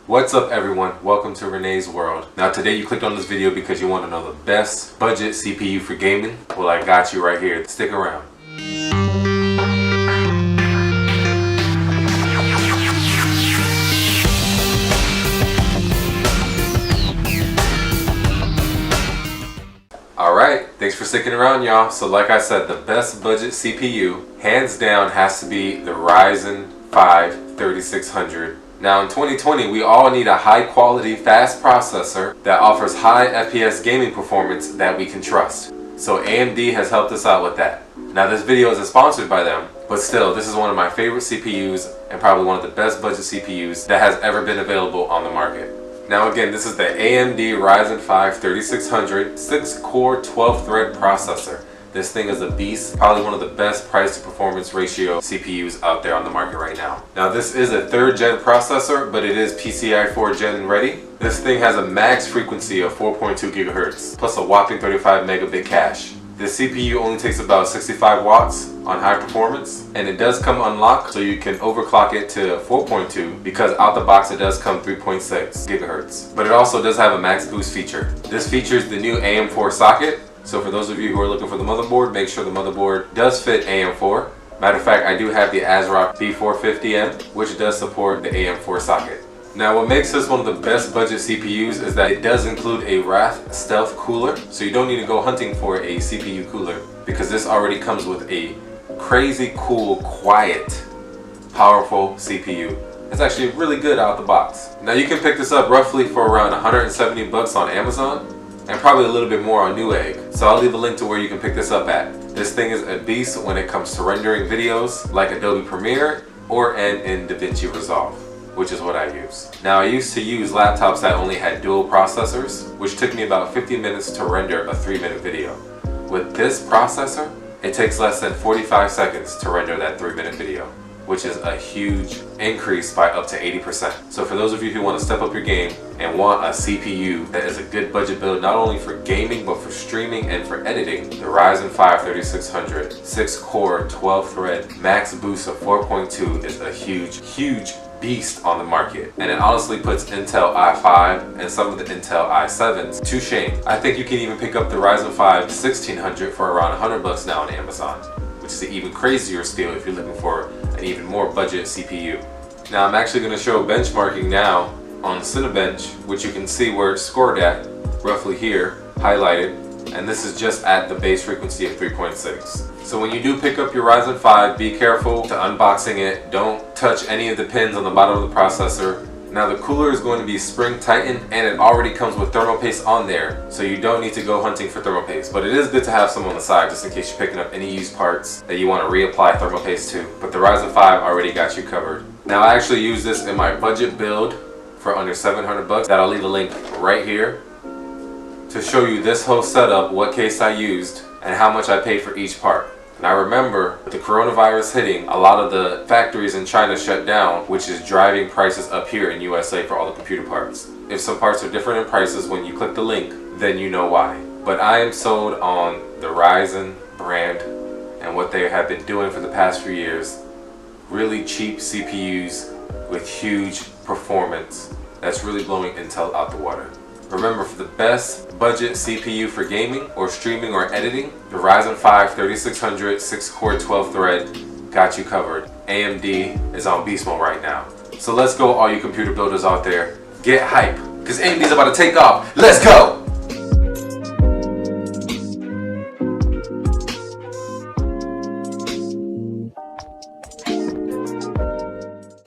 What's up everyone, welcome to Renee's World. Now today you clicked on this video because you want to know the best budget CPU for gaming. Well, I got you right here, stick around. Alright, thanks for sticking around y'all. So like I said, the best budget CPU, hands down, has to be the Ryzen 5 3600. Now in 2020, we all need a high quality, fast processor that offers high FPS gaming performance that we can trust. So AMD has helped us out with that. Now this video isn't sponsored by them, but still, this is one of my favorite CPUs and probably one of the best budget CPUs that has ever been available on the market. Now again, this is the AMD Ryzen 5 3600 6-core 12-thread processor. This thing is a beast, probably one of the best price to performance ratio CPUs out there on the market right now. Now this is a 3rd gen processor, but it is PCI 4 gen ready. This thing has a max frequency of 4.2 gigahertz, plus a whopping 35 megabit cache. This CPU only takes about 65 watts on high performance, and it does come unlocked, so you can overclock it to 4.2 because out the box it does come 3.6 gigahertz. But it also does have a max boost feature. This features the new AM4 socket. So for those of you who are looking for the motherboard, make sure the motherboard does fit AM4. Matter of fact, I do have the ASRock B450M, which does support the AM4 socket. Now what makes this one of the best budget CPUs is that it does include a Wrath Stealth cooler, so you don't need to go hunting for a CPU cooler because this already comes with a crazy cool, quiet, powerful CPU. It's actually really good out the box. Now you can pick this up roughly for around 170 bucks on Amazon and probably a little bit more on Newegg. So I'll leave a link to where you can pick this up at. This thing is a beast when it comes to rendering videos like Adobe Premiere or in DaVinci Resolve, which is what I use. Now I used to use laptops that only had dual processors, which took me about 50 minutes to render a 3-minute video. With this processor, it takes less than 45 seconds to render that 3-minute video, which is a huge increase by up to 80%. So for those of you who want to step up your game and want a CPU that is a good budget build, not only for gaming, but for streaming and for editing, the Ryzen 5 3600 6-core 12-thread max boost of 4.2 is a huge beast on the market, and it honestly puts Intel i5 and some of the Intel i7s to shame. I think you can even pick up the Ryzen 5 1600 for around 100 bucks now on Amazon, which is an even crazier steal if you're looking for an even more budget CPU. Now I'm actually going to show benchmarking now on Cinebench, which you can see where it's scored at, roughly here, highlighted, and this is just at the base frequency of 3.6. So when you do pick up your Ryzen 5, be careful to unboxing it. Don't touch any of the pins on the bottom of the processor. Now the cooler is going to be spring tightened, and it already comes with thermal paste on there, so you don't need to go hunting for thermal paste. But it is good to have some on the side just in case you're picking up any used parts that you want to reapply thermal paste to. But the Ryzen 5 already got you covered. Now I actually use this in my budget build for under 700 bucks. That I'll leave a link right here to show you this whole setup, what case I used, and how much I paid for each part. Now remember, with the coronavirus hitting, a lot of the factories in China shut down, which is driving prices up here in USA for all the computer parts. If some parts are different in prices when you click the link, then you know why. But I am sold on the Ryzen brand and what they have been doing for the past few years. Really cheap CPUs with huge performance that's really blowing Intel out the water. Remember, for the best budget CPU for gaming or streaming or editing, the Ryzen 5 3600 6-core 12-thread got you covered. AMD is on beast mode right now. So let's go, all you computer builders out there. Get hype, because AMD's about to take off. Let's go!